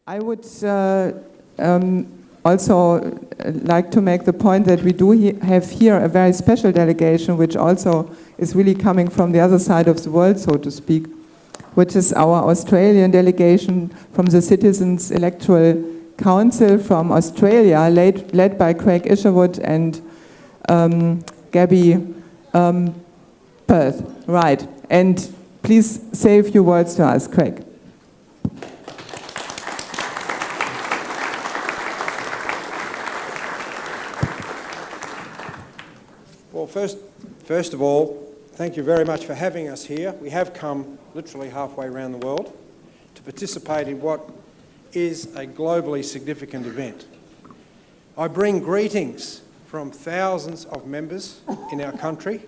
I would also like to make the point that we do have here a very special delegation, which also is really coming from the other side of the world, so to speak, which is our Australian delegation from the Citizens Electoral Council from Australia, led by Craig Isherwood and Gabby Perth. Right, and please say a few words to us, Craig. Well, first of all, thank you very much for having us here. We have come literally halfway around the world to participate in what is a globally significant event. I bring greetings from thousands of members in our country,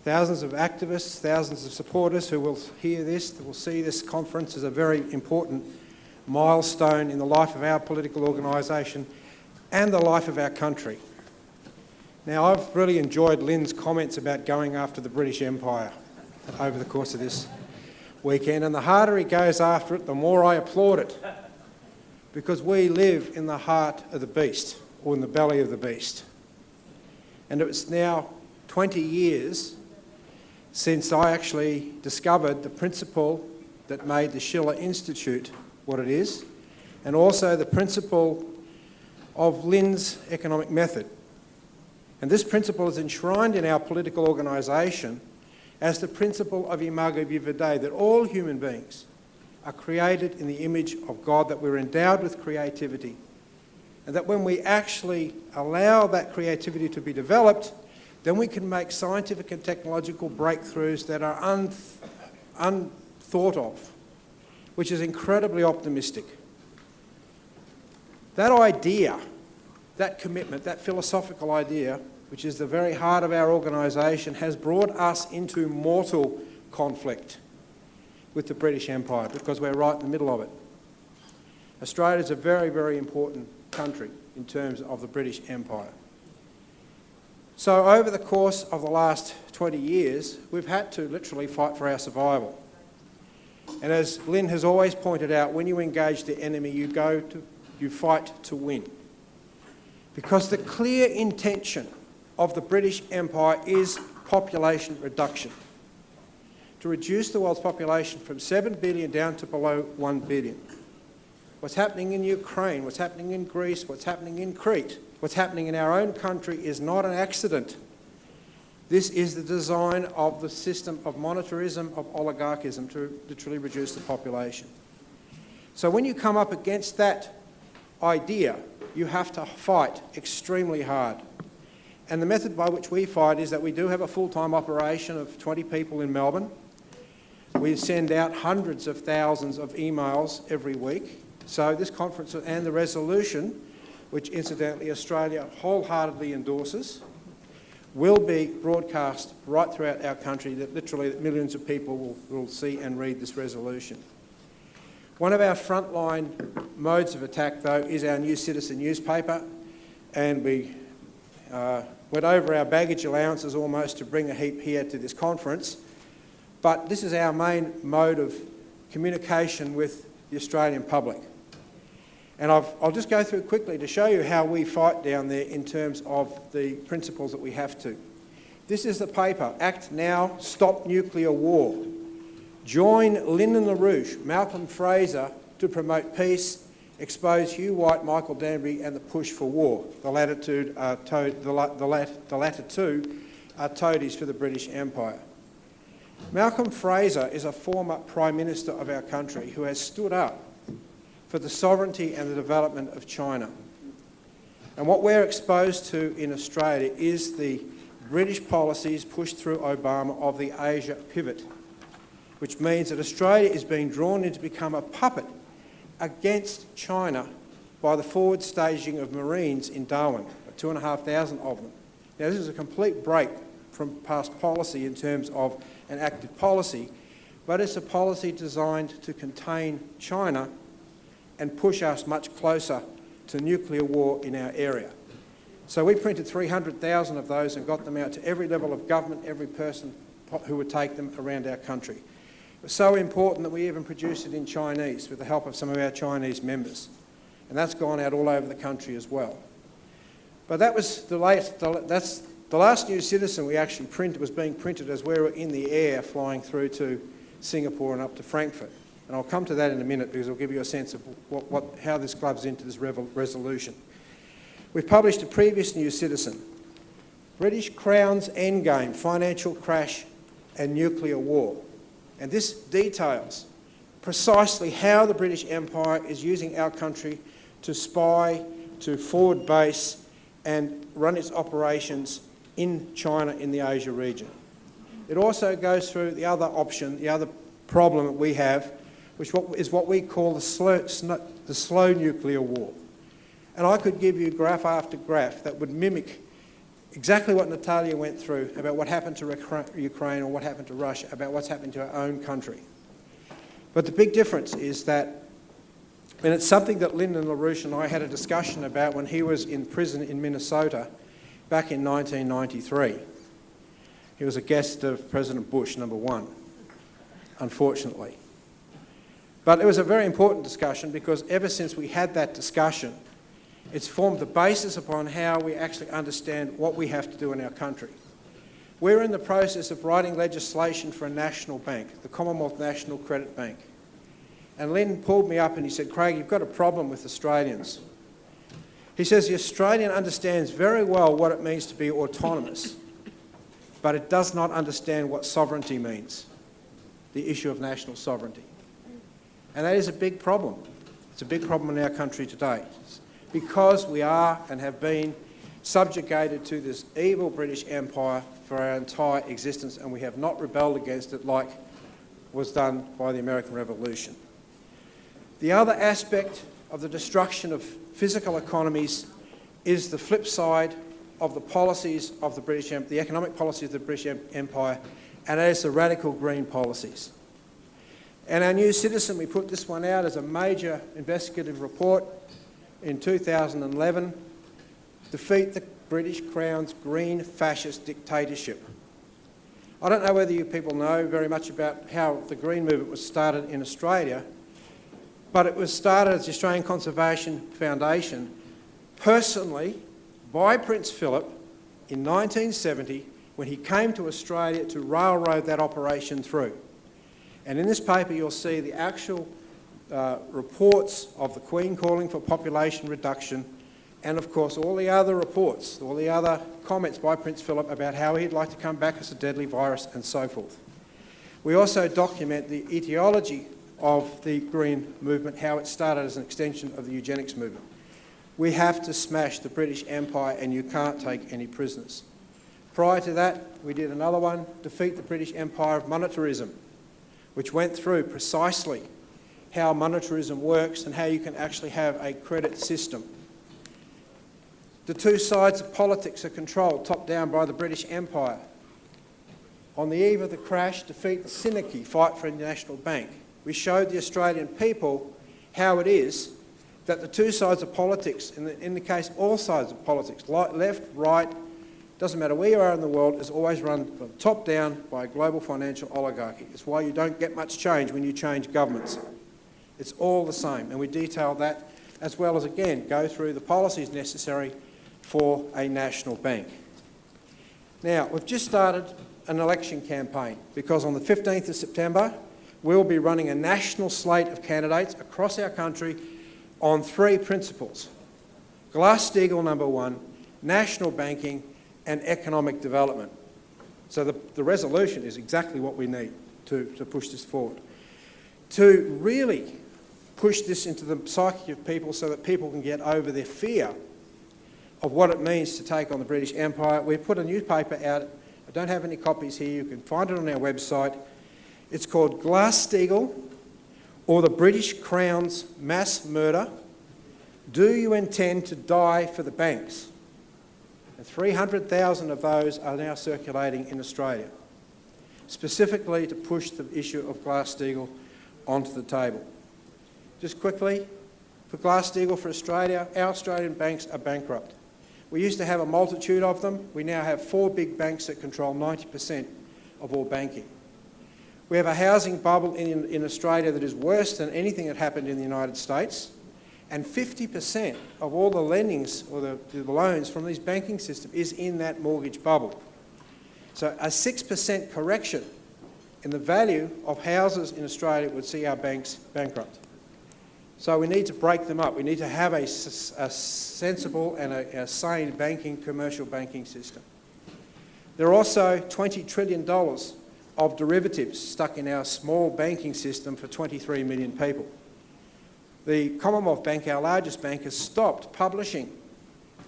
thousands of activists, thousands of supporters who will hear this, who will see this conference as a very important milestone in the life of our political organisation and the life of our country. Now, I've really enjoyed Lynn's comments about going after the British Empire over the course of this weekend, and the harder he goes after it, the more I applaud it, because we live in the heart of the beast, or in the belly of the beast. And it's now 20 years since I actually discovered the principle that made the Schiller Institute what it is, and also the principle of Lynn's economic method. And this principle is enshrined in our political organisation as the principle of Imago Viva Dei, that all human beings are created in the image of God, that we're endowed with creativity, and that when we actually allow that creativity to be developed, then we can make scientific and technological breakthroughs that are unthought of, which is incredibly optimistic. That idea, that commitment, that philosophical idea, which is the very heart of our organisation, has brought us into mortal conflict with the British Empire, because we're right in the middle of it. Australia is a very, very important country in terms of the British Empire. So over the course of the last 20 years, we've had to literally fight for our survival. And as Lynn has always pointed out, when you engage the enemy, you fight to win. Because the clear intention of the British Empire is population reduction. To reduce the world's population from 7 billion down to below 1 billion. What's happening in Ukraine, what's happening in Greece, what's happening in Crete, what's happening in our own country is not an accident. This is the design of the system of monetarism, of oligarchism, to literally reduce the population. So when you come up against that idea, you have to fight extremely hard. And the method by which we fight is that we do have a full-time operation of 20 people in Melbourne. We send out hundreds of thousands of emails every week. So this conference and the resolution, which incidentally Australia wholeheartedly endorses, will be broadcast right throughout our country, that literally millions of people will see and read this resolution. One of our frontline modes of attack, though, is our New Citizen newspaper, and we went over our baggage allowances almost to bring a heap here to this conference, but this is our main mode of communication with the Australian public. And I'll just go through quickly to show you how we fight down there in terms of the principles that we have to. This is the paper, Act Now, Stop Nuclear War. Join Lyndon LaRouche, Malcolm Fraser to promote peace, expose Hugh White, Michael Danbury and the push for war. The latter two are toadies for the British Empire. Malcolm Fraser is a former Prime Minister of our country who has stood up for the sovereignty and the development of China. And what we're exposed to in Australia is the British policies pushed through Obama of the Asia pivot, which means that Australia is being drawn in to become a puppet against China by the forward staging of Marines in Darwin, 2,500 of them. Now, this is a complete break from past policy in terms of an active policy, but it's a policy designed to contain China and push us much closer to nuclear war in our area. So we printed 300,000 of those and got them out to every level of government, every person who would take them around our country. It was so important that we even produced it in Chinese with the help of some of our Chinese members. And that's gone out all over the country as well. But that was the last New Citizen we actually printed was being printed as we were in the air flying through to Singapore and up to Frankfurt. And I'll come to that in a minute because I'll give you a sense of how this gloves into this resolution. We've published a previous New Citizen, British Crown's Endgame, Financial Crash and Nuclear War. And this details precisely how the British Empire is using our country to spy, to forward base and run its operations in China in the Asia region. It also goes through the other option, the other problem that we have, which is what we call the slow nuclear war. And I could give you graph after graph that would mimic exactly what Natalia went through about what happened to Ukraine or what happened to Russia, about what's happened to our own country. But the big difference is that, and it's something that Lyndon LaRouche and I had a discussion about when he was in prison in Minnesota back in 1993. He was a guest of President Bush, #1, unfortunately. But it was a very important discussion because ever since we had that discussion, it's formed the basis upon how we actually understand what we have to do in our country. We're in the process of writing legislation for a national bank, the Commonwealth National Credit Bank. And Lynn pulled me up and he said, "Craig, you've got a problem with Australians." He says, "The Australian understands very well what it means to be autonomous, but it does not understand what sovereignty means, the issue of national sovereignty." And that is a big problem. It's a big problem in our country today because we are and have been subjugated to this evil British Empire for our entire existence, and we have not rebelled against it like was done by the American Revolution. The other aspect of the destruction of physical economies is the flip side of the policies of the British Empire, the economic policies of the British Empire, and that is the radical green policies. And our New Citizen, we put this one out as a major investigative report in 2011, Defeat the British Crown's Green Fascist Dictatorship. I don't know whether you people know very much about how the Green Movement was started in Australia, but it was started as the Australian Conservation Foundation, personally by Prince Philip in 1970 when he came to Australia to railroad that operation through. And in this paper you'll see the actual reports of the Queen calling for population reduction and of course all the other reports, all the other comments by Prince Philip about how he'd like to come back as a deadly virus and so forth. We also document the etiology of the Green Movement, how it started as an extension of the eugenics movement. We have to smash the British Empire and you can't take any prisoners. Prior to that, we did another one, Defeat the British Empire of Monetarism, which went through precisely how monetarism works and how you can actually have a credit system. The two sides of politics are controlled top-down by the British Empire. On the eve of the crash, Defeat the Synergy, Fight for a National Bank. We showed the Australian people how it is that the two sides of politics, in the case all sides of politics, left, right, doesn't matter where you are in the world, is always run from top down by a global financial oligarchy. It's why you don't get much change when you change governments. It's all the same, and we detail that as well as, again, go through the policies necessary for a national bank. Now, we've just started an election campaign because on the 15th of September, we'll be running a national slate of candidates across our country on 3 principles. Glass-Steagall #1, national banking, and economic development. So the resolution is exactly what we need to push this forward. To really push this into the psyche of people so that people can get over their fear of what it means to take on the British Empire, we've put a newspaper out. I don't have any copies here. You can find it on our website. It's called Glass-Steagall, or the British Crown's Mass Murder. Do you intend to die for the banks? And 300,000 of those are now circulating in Australia, specifically to push the issue of Glass-Steagall onto the table. Just quickly, for Glass-Steagall for Australia, our Australian banks are bankrupt. We used to have a multitude of them. We now have 4 big banks that control 90% of all banking. We have a housing bubble in Australia that is worse than anything that happened in the United States. And 50% of all the lendings or the loans from this banking system is in that mortgage bubble. So a 6% correction in the value of houses in Australia would see our banks bankrupt. So we need to break them up. We need to have a sensible and a sane commercial banking system. There are also $20 trillion of derivatives stuck in our small banking system for 23 million people. The Commonwealth Bank, our largest bank, has stopped publishing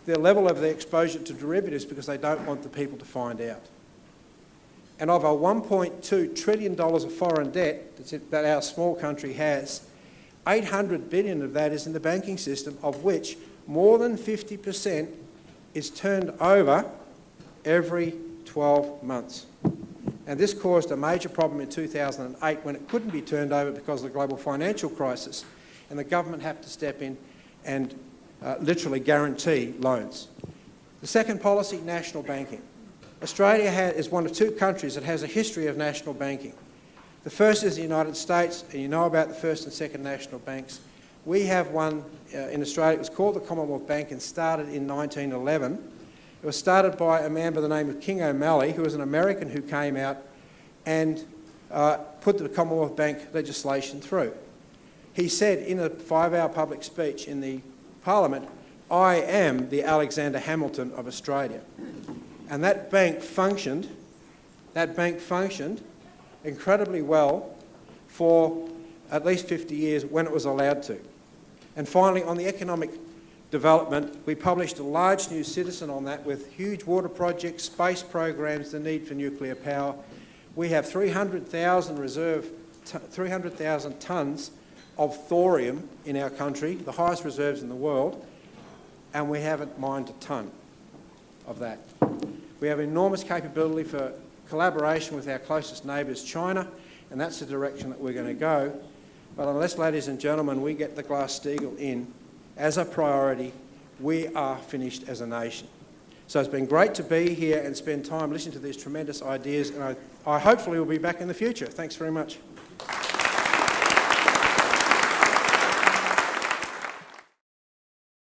the level of their exposure to derivatives because they don't want the people to find out. And of our $1.2 trillion of foreign debt that our small country has, 800 billion of that is in the banking system, of which more than 50% is turned over every 12 months. And this caused a major problem in 2008 when it couldn't be turned over because of the global financial crisis, and the government had to step in and literally guarantee loans. The second policy, national banking. Australia is one of two countries that has a history of national banking. The first is the United States, and you know about the first and second national banks. We have one in Australia. It was called the Commonwealth Bank and started in 1911. It was started by a man by the name of King O'Malley, who was an American who came out and put the Commonwealth Bank legislation through. He said in a 5-hour public speech in the Parliament, "I am the Alexander Hamilton of Australia." And that bank functioned incredibly well for at least 50 years when it was allowed to. And finally, on the economic development, we published a large new citizen on that with huge water projects, space programs, the need for nuclear power. We have 300,000 tonnes of thorium in our country, the highest reserves in the world, and we haven't mined a tonne of that. We have enormous capability for collaboration with our closest neighbours, China, and that's the direction that we're going to go. But unless, ladies and gentlemen, we get the Glass-Steagall in as a priority, we are finished as a nation. So it's been great to be here and spend time listening to these tremendous ideas, and I hopefully will be back in the future. Thanks very much.